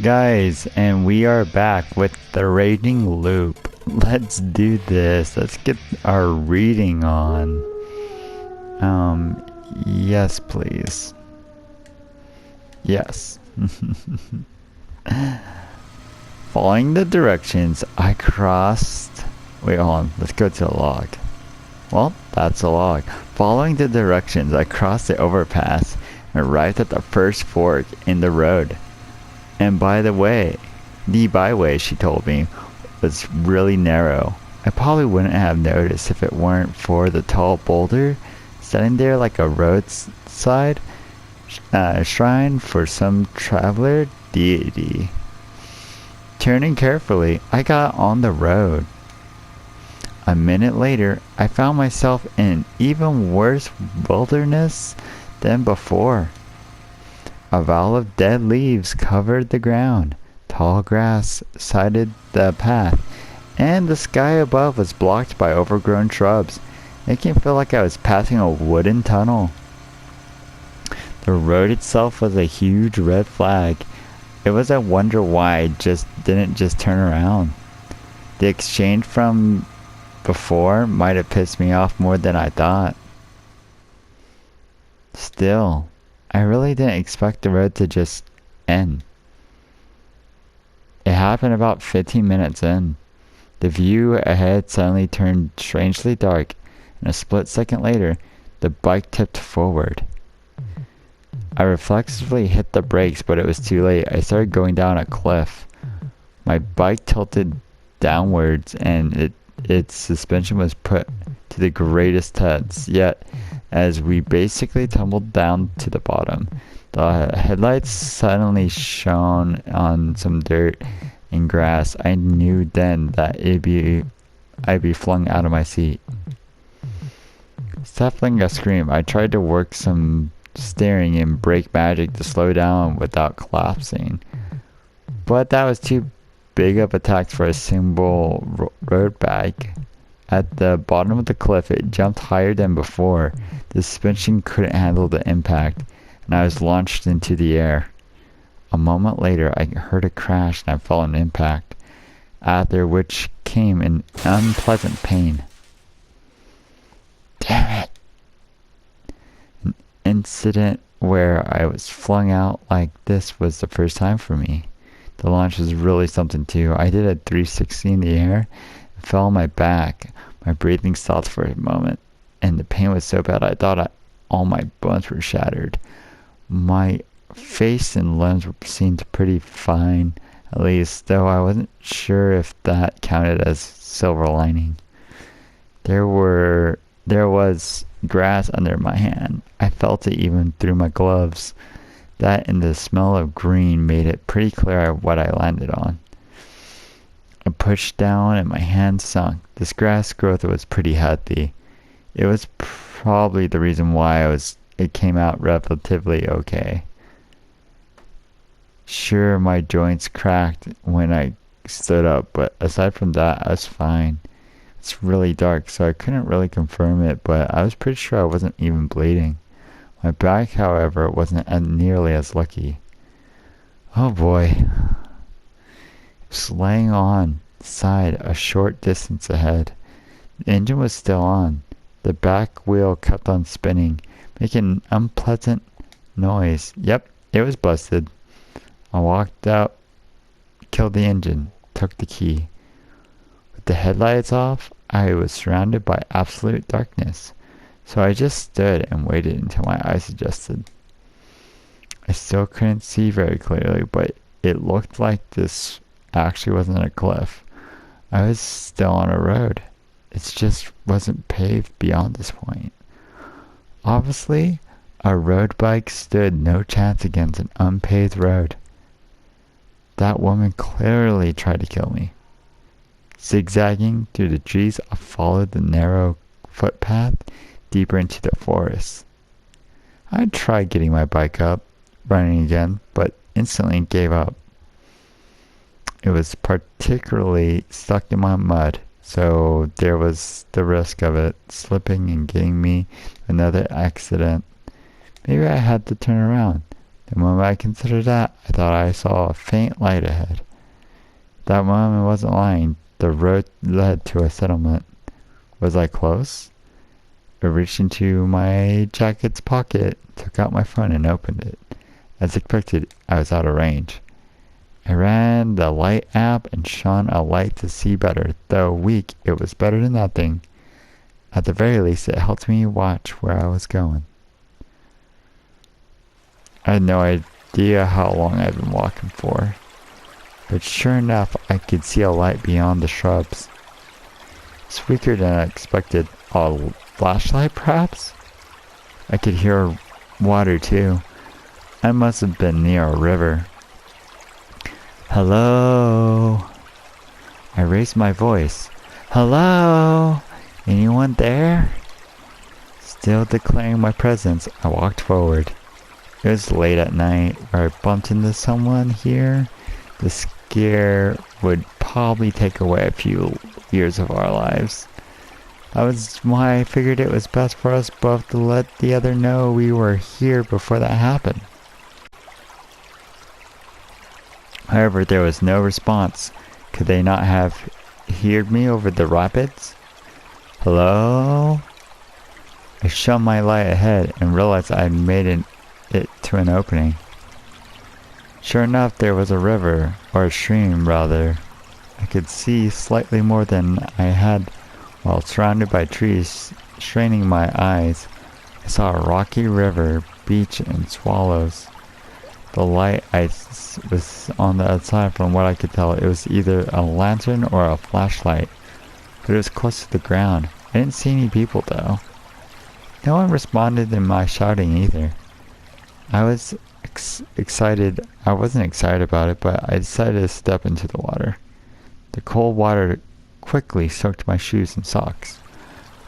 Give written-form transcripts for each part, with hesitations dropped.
Guys, and we are back with the rating loop. Let's do this. Let's get our reading on. Yes, please. Yes. Following the directions, I crossed... Wait, hold on. Let's go to the log. Well, that's a log. Following the directions, I crossed the overpass and arrived at the first fork in the road. And by the way, the byway, she told me, was really narrow. I probably wouldn't have noticed if it weren't for the tall boulder standing there like a roadside shrine for some traveler deity. Turning carefully, I got on the road. A minute later, I found myself in even worse wilderness than before. A wall of dead leaves covered the ground. Tall grass sided the path, and the sky above was blocked by overgrown shrubs, making it feel like I was passing a wooden tunnel. The road itself was a huge red flag. It was a wonder why I didn't just turn around. The exchange from before might have pissed me off more than I thought. Still, I really didn't expect the road to just end. It happened about 15 minutes in. The view ahead suddenly turned strangely dark, and a split second later, the bike tipped forward. I reflexively hit the brakes, but it was too late. I started going down a cliff. My bike tilted downwards, and its suspension was put to the greatest test yet. As we basically tumbled down to the bottom, the headlights suddenly shone on some dirt and grass. I knew then that I'd be flung out of my seat. Stifling a scream, I tried to work some steering and brake magic to slow down without collapsing, but that was too big of a task for a simple road bike. At the bottom of the cliff, it jumped higher than before. The suspension couldn't handle the impact, and I was launched into the air. A moment later, I heard a crash and I felt an impact, after which came an unpleasant pain. Damn it! An incident where I was flung out like this was the first time for me. The launch was really something too. I did a 360 in the air and fell on my back. My breathing stopped for a moment, and the pain was so bad I thought all my bones were shattered. My face and limbs seemed pretty fine, at least, though I wasn't sure if that counted as silver lining. There was grass under my hand. I felt it even through my gloves. That and the smell of green made it pretty clear what I landed on. I pushed down and my hand sunk. This grass growth was pretty healthy. It was probably the reason why it came out relatively okay. Sure, my joints cracked when I stood up, but aside from that, I was fine. It's really dark, so I couldn't really confirm it, but I was pretty sure I wasn't even bleeding. My back, however, wasn't nearly as lucky. Oh boy. It was laying on side a short distance ahead. The engine was still on. The back wheel kept on spinning, making an unpleasant noise. Yep, it was busted. I walked out, killed the engine, took the key. With the headlights off, I was surrounded by absolute darkness, so I just stood and waited until my eyes adjusted. I still couldn't see very clearly, but it looked like this actually wasn't a cliff. I was still on a road. It just wasn't paved beyond this point. Obviously, a road bike stood no chance against an unpaved road. That woman clearly tried to kill me. Zigzagging through the trees, I followed the narrow footpath deeper into the forest. I tried getting my bike up, running again, but instantly gave up. It was particularly stuck in my mud, so there was the risk of it slipping and getting me another accident. Maybe I had to turn around. The moment I considered that, I thought I saw a faint light ahead. That moment wasn't lying. The road led to a settlement. Was I close? I reached into my jacket's pocket, took out my phone, and opened it. As expected, I was out of range. I ran the light app and shone a light to see better. Though weak, it was better than nothing. At the very least, it helped me watch where I was going. I had no idea how long I'd been walking for, but sure enough, I could see a light beyond the shrubs. It's weaker than I expected. A flashlight, perhaps? I could hear water, too. I must have been near a river. Hello? I raised my voice. Hello? Anyone there? Still declaring my presence, I walked forward. It was late at night where I bumped into someone here. The scare would probably take away a few years of our lives. That was why I figured it was best for us both to let the other know we were here before that happened. However, there was no response. Could they not have heard me over the rapids? Hello? I shone my light ahead and realized I had made it to an opening. Sure enough, there was a river, or a stream rather. I could see slightly more than I had while surrounded by trees. Straining my eyes, I saw a rocky river, beach, and swallows. The light was on the outside. From what I could tell, it was either a lantern or a flashlight, but it was close to the ground. I didn't see any people though. No one responded in my shouting either. I was excited. I wasn't excited about it, but I decided to step into the water. The cold water quickly soaked my shoes and socks.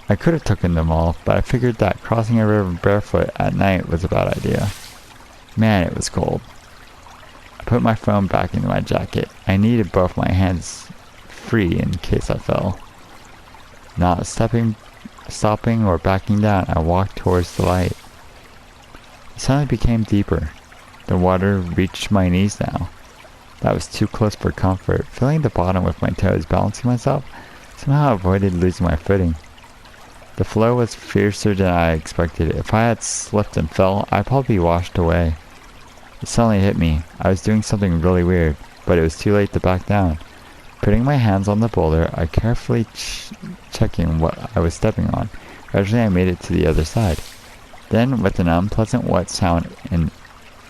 I could have taken them off, but I figured that crossing a river barefoot at night was a bad idea. Man, it was cold. I put my phone back into my jacket. I needed both my hands free in case I fell. Not stopping or backing down, I walked towards the light. It suddenly became deeper. The water reached my knees now. That was too close for comfort. Feeling the bottom with my toes, balancing myself, somehow I avoided losing my footing. The flow was fiercer than I expected. If I had slipped and fell, I'd probably be washed away. It suddenly hit me. I was doing something really weird, but it was too late to back down. Putting my hands on the boulder, I carefully checking what I was stepping on. Gradually, I made it to the other side. Then, with an unpleasant wet sound in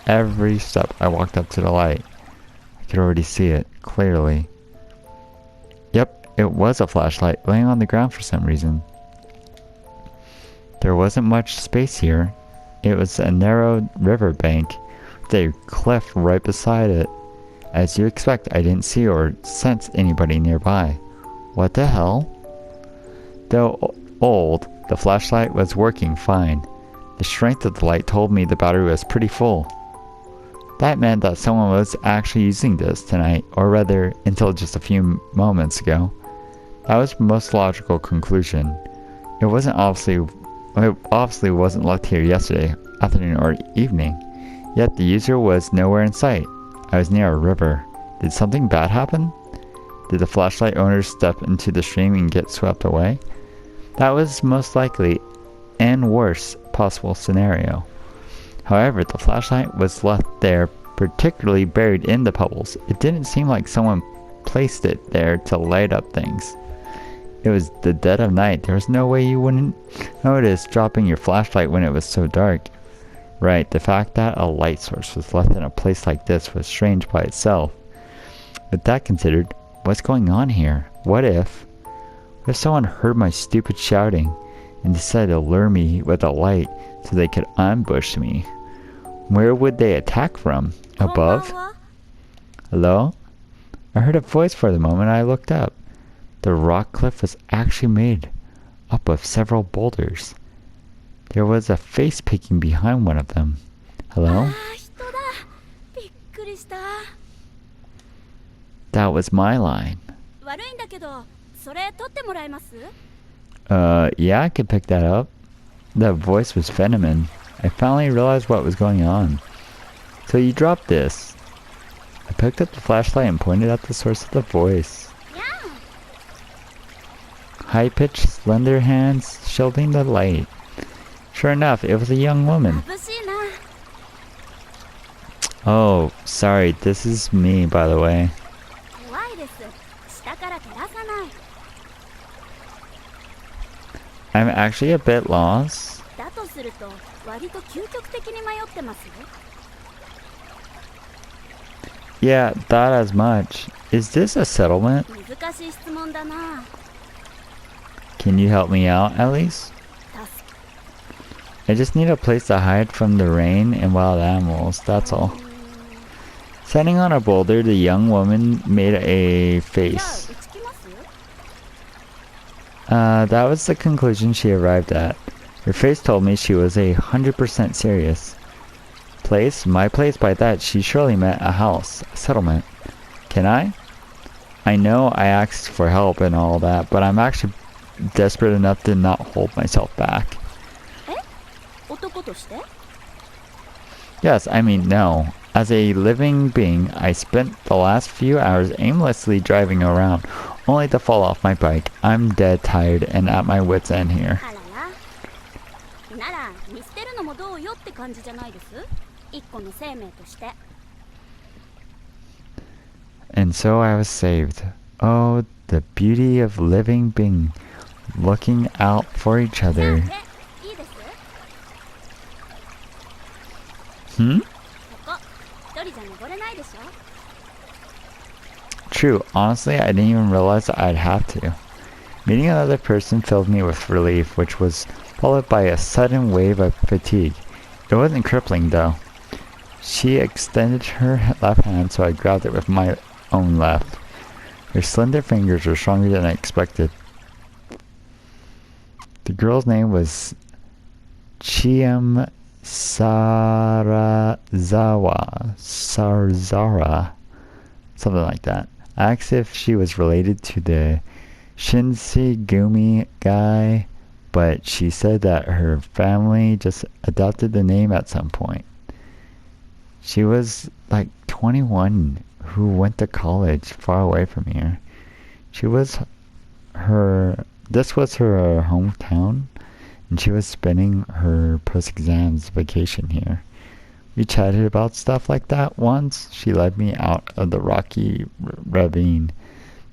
every step, I walked up to the light. I could already see it, clearly. Yep, it was a flashlight laying on the ground for some reason. There wasn't much space here. It was a narrow river bank with a cliff right beside it. As you expect, I didn't see or sense anybody nearby. What the hell? Though old, the flashlight was working fine. The strength of the light told me the battery was pretty full. That meant that someone was actually using this tonight, or rather, until just a few moments ago. That was the most logical conclusion. It obviously wasn't left here yesterday, afternoon or evening. Yet the user was nowhere in sight. I was near a river. Did something bad happen? Did the flashlight owner step into the stream and get swept away? That was most likely and worst possible scenario. However, the flashlight was left there, particularly buried in the pebbles. It didn't seem like someone placed it there to light up things. It was the dead of night. There was no way you wouldn't notice dropping your flashlight when it was so dark. Right, the fact that a light source was left in a place like this was strange by itself. With that considered, what's going on here? What if someone heard my stupid shouting and decided to lure me with a light so they could ambush me? Where would they attack from? Above? Hello? I heard a voice for the moment. I looked up. The rock cliff was actually made up of several boulders. There was a face peeking behind one of them. Hello? That was my line. Yeah, I could pick that up. The voice was feminine. I finally realized what was going on. So you dropped this. I picked up the flashlight and pointed at the source of the voice. High-pitched, slender hands shielding the light. Sure enough, it was a young woman. Oh, sorry, this is me, by the way. I'm actually a bit lost. Yeah, thought as much. Is this a settlement? Can you help me out, at least? I just need a place to hide from the rain and wild animals, that's all. Standing on a boulder, the young woman made a face. That was the conclusion she arrived at. Her face told me she was 100% serious. Place? My place? By that, she surely meant a house, a settlement. Can I? I know I asked for help and all that, but I'm actually desperate enough to not hold myself back. Yes, I mean, no. As a living being, I spent the last few hours aimlessly driving around, only to fall off my bike. I'm dead tired and at my wit's end here. And so I was saved. Oh, the beauty of living being, looking out for each other. True, honestly, I didn't even realize I'd have to. Meeting another person filled me with relief, which was followed by a sudden wave of fatigue. It wasn't crippling, though. She extended her left hand, so I grabbed it with my own left. Her slender fingers were stronger than I expected. The girl's name was Chiam Sarzara, something like that. I asked if she was related to the Shinsigumi guy, but she said that her family just adopted the name at some point. She was like 21 who went to college far away from here. This was her hometown, and she was spending her post-exams vacation here. We chatted about stuff like that once. She led me out of the rocky ravine.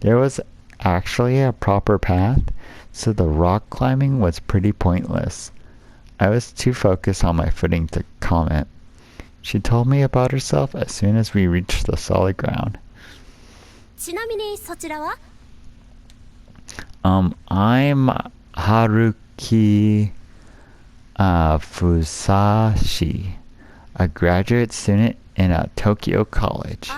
There was actually a proper path, so the rock climbing was pretty pointless. I was too focused on my footing to comment. She told me about herself as soon as we reached the solid ground. I'm Haruki Fusashi, a graduate student in a Tokyo college.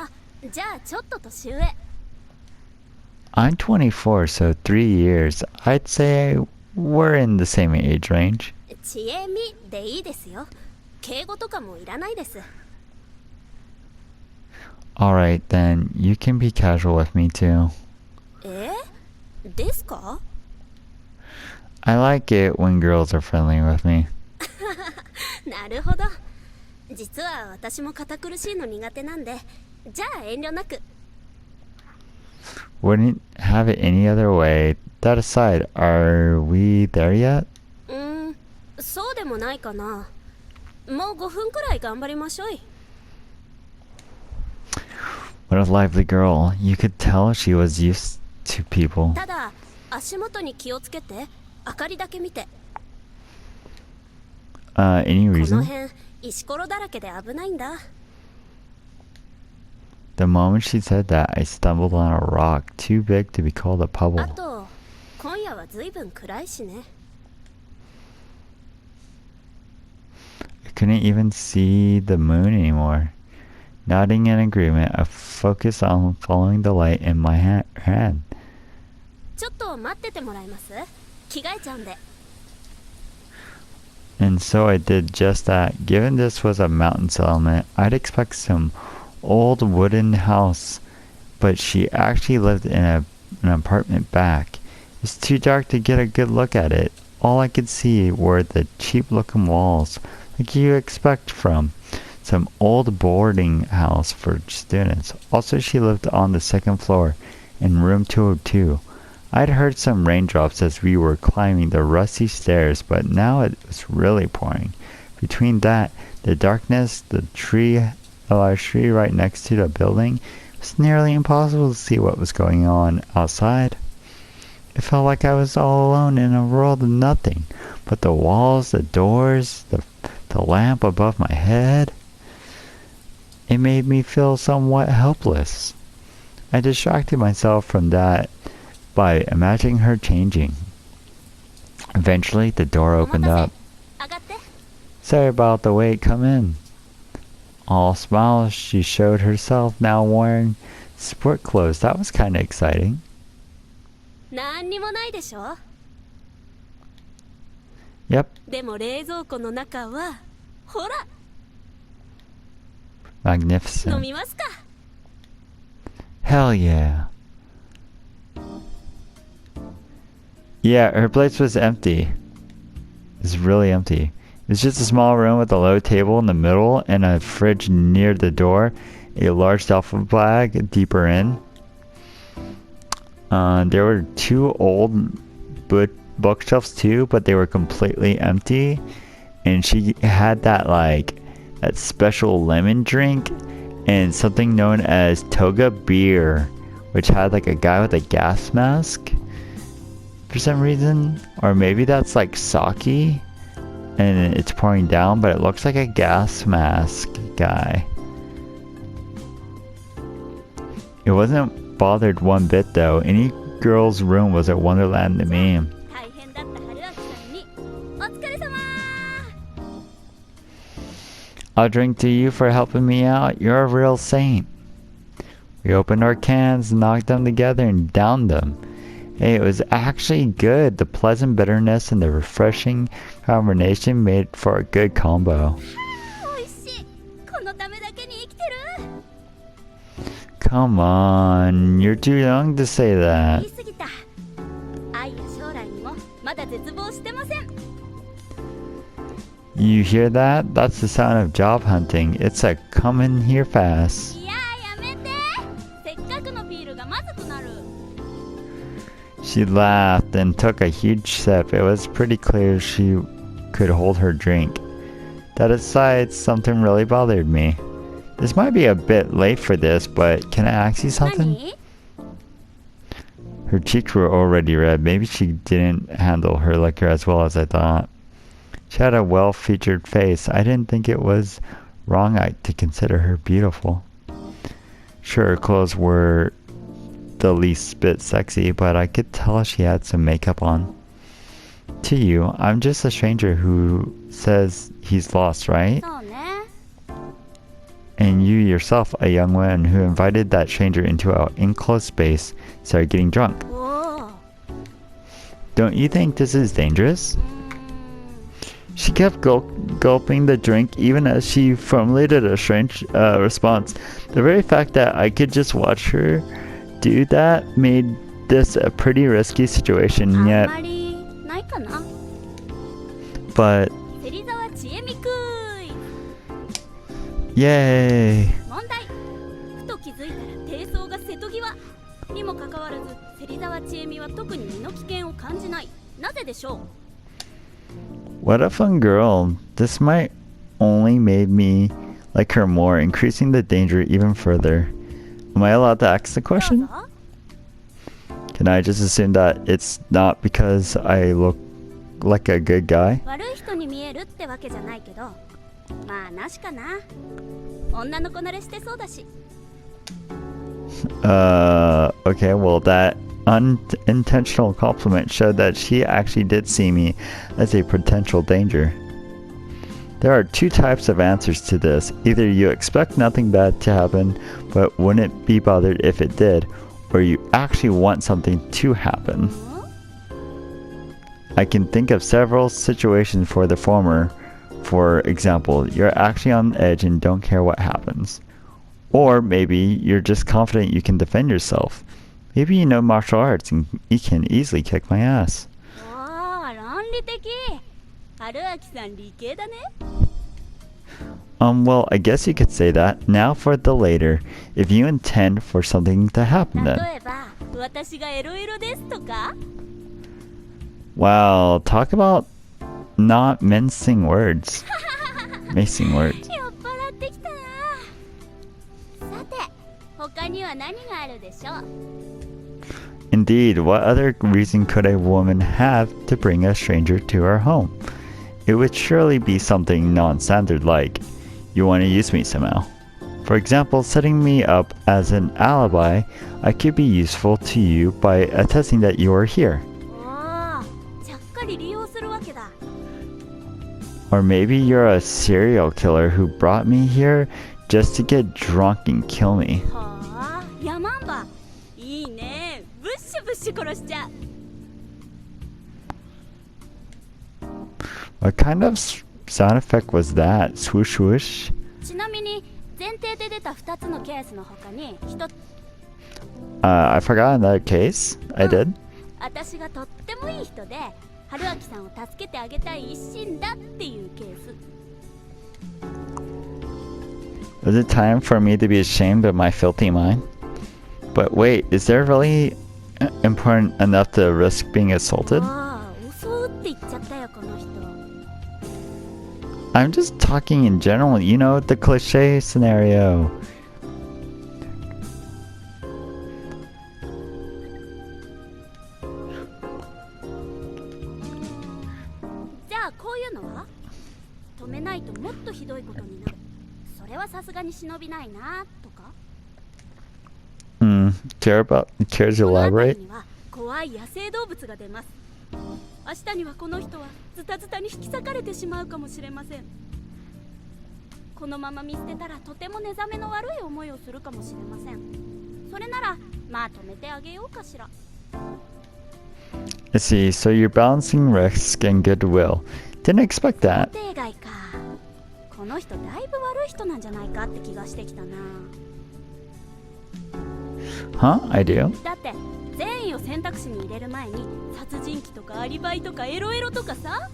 I'm 24, so 3 years. I'd say we're in the same age range. Alright then, you can be casual with me too. I like it when girls are friendly with me. Wouldn't have it any other way. That aside, are we there yet? What a lively girl. You could tell she was used to people. Any reason? The moment she said that, I stumbled on a rock too big to be called a pebble. I couldn't even see the moon anymore. Nodding in agreement, I focused on following the light in my hand. And so I did just that. Given this was a mountain settlement, I'd expect some old wooden house, but she actually lived in an apartment back. It's too dark to get a good look at it. All I could see were the cheap looking walls, like you expect from some old boarding house for students. Also, she lived on the second floor in room 202. I'd heard some raindrops as we were climbing the rusty stairs, but now it was really pouring. Between that, the darkness, a large tree right next to the building, it was nearly impossible to see what was going on outside. It felt like I was all alone in a world of nothing but the walls, the doors, the lamp above my head. It made me feel somewhat helpless. I distracted myself from that by imagining her changing. Eventually, the door opened up. Sorry about the wait, come in. All smiles, she showed herself now wearing sport clothes. That was kind of exciting. Yep. Magnificent. Hell yeah. Yeah, her place was empty. It's really empty. It's just a small room with a low table in the middle and a fridge near the door, a large duffel bag deeper in. There were two old bookshelves too, but they were completely empty. And she had that special lemon drink and something known as toga beer, which had like a guy with a gas mask for some reason. Or maybe that's like sake and it's pouring down, but it looks like a gas mask guy. It wasn't bothered one bit though. Any girl's room was a wonderland to me. I'll drink to you for helping me out. You're a real saint. We opened our cans, knocked them together, and downed them. Hey, it was actually good. The pleasant bitterness and the refreshing combination made for a good combo. Come on, you're too young to say that. You hear that? That's the sound of job hunting. It's a coming here fast. She laughed and took a huge sip. It was pretty clear she could hold her drink. That aside, something really bothered me. This might be a bit late for this, but can I ask you something? Her cheeks were already red. Maybe she didn't handle her liquor as well as I thought. She had a well-featured face. I didn't think it was wrong to consider her beautiful. Sure, her clothes were the least bit sexy, but I could tell she had some makeup on. To you, I'm just a stranger who says he's lost, right? And you yourself, a young woman who invited that stranger into our enclosed space, started getting drunk. Don't you think this is dangerous? She kept gulping the drink even as she formulated a strange response. The very fact that I could just watch her do that made this a pretty risky situation, yet. But. Yay! What a fun girl. This might only made me like her more, increasing the danger even further. Am I allowed to ask the question? Can I just assume that it's not because I look like a good guy? Okay, well that unintentional compliment showed that she actually did see me as a potential danger. There are two types of answers to this. Either you expect nothing bad to happen, but wouldn't be bothered if it did, or you actually want something to happen. I can think of several situations for the former. For example, you're actually on the edge and don't care what happens. Or maybe you're just confident you can defend yourself. Maybe you know martial arts and you can easily kick my ass. Well, I guess you could say that. Now for the later. If you intend for something to happen then. 例えば、私がエロエロですとか Wow, talk about not mincing words. Mincing words. 酔っ払ってきたな。さて、他には何があるでしょう Indeed, what other reason could a woman have to bring a stranger to her home? It would surely be something non-standard like, you want to use me somehow. For example, setting me up as an alibi, I could be useful to you by attesting that you are here. おー、ちゃっかり利用するわけだ。 Or maybe you're a serial killer who brought me here just to get drunk and kill me. はあ、ヤマンバ。いいね。ブッシュブッシュ殺しちゃう。 What kind of sound effect was that? Swoosh swoosh? ちなみに前提で出た2つのケースの他に1つ I forgot in that case. I did. 私がとってもいい人で春明さんを助けてあげたい一心だっていうケース Is it time for me to be ashamed of my filthy mind? But wait, is there really important enough to risk being assaulted? ああ襲うって言っちゃったよこの人 I'm just talking in general, you know, the cliche scenario. じゃあこういうのは止めないともっとひどいことになるそれはさすがに忍びないなとか Care to この辺 elaborate? りには怖い野生動物が出ます明日にはこの人はズタズタに引き裂かれてしまうかもしれませんこのまま見捨てたらとても寝覚めの悪い思いをするかもしれませんそれならまあ止めてあげようかしら I see, so you're balancing risk and goodwill. Didn't expect that. 想定外かこの人だいぶ悪い人なんじゃないかって気がしてきたな Huh? I do? だって善意を選択肢に入れる前に殺人鬼とかアリバイとかエロエロとかさ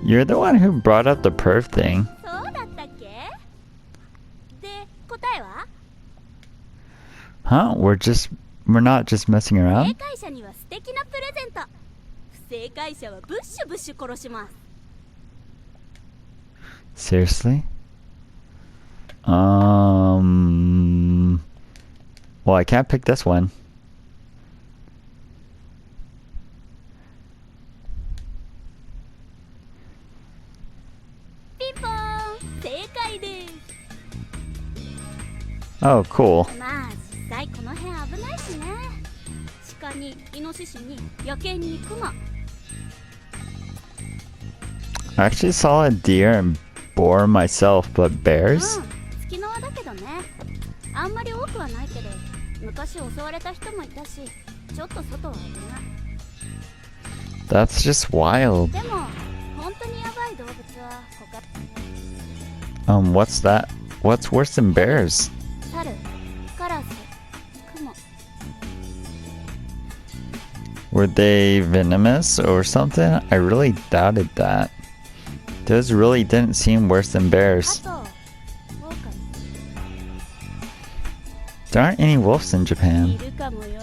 You're the one who brought up the perv thing. そうだったっけで答えは Huh? We're not just messing 正 around? 解者には素敵なプレゼント不正解者はブッシュブッシュ殺します Seriously? Well, I can't pick this one. ピンポーン正解です Oh, cool. まあ実際この辺危ないしね鹿にイノシシに野犬にクマ I actually saw a deer and boar myself, but bears? 月の輪だけどねあんまり多くはないけど昔襲われた人もいたしちょっと外は危ない That's just wild. でも本当にヤバい動物は他 What's that? What's worse than bears? 猿カラスクモ Were they venomous or something? I really doubted that. Those really didn't seem worse than あ bears. と狼 There aren't any wolves in い Japan. るかもよ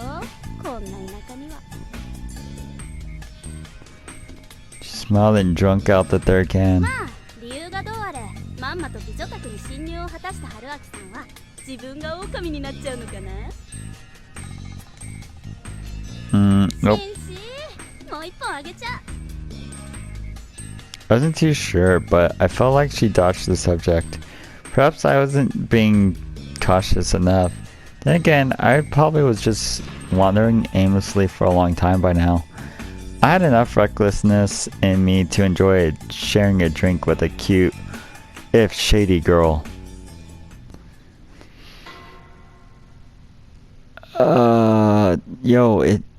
こんな田舎には She smiled and drunk out the third can. まあ理由がどうあれまんまと美女宅に侵入を果たした春明さんは自分が狼になっちゃうのかな Nope. 紳士もう一本あげちゃ I wasn't too sure, but I felt like she dodged the subject. Perhaps I wasn't being cautious enough. Then again, I probably was just wandering aimlessly for a long time by now. I had enough recklessness in me to enjoy sharing a drink with a cute, if shady girl.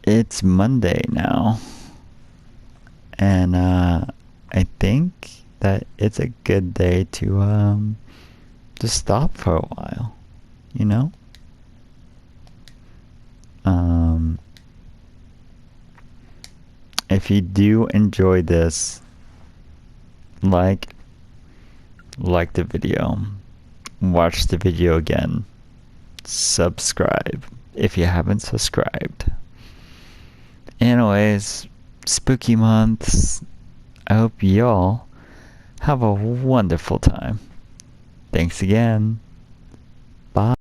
It's Monday now. And, I think that it's a good day to just stop for a while, you know? If you do enjoy this, like like the video, watch the video again, subscribe if you haven't subscribed. Anyways, spooky months. I hope y'all have a wonderful time. Thanks again. Bye.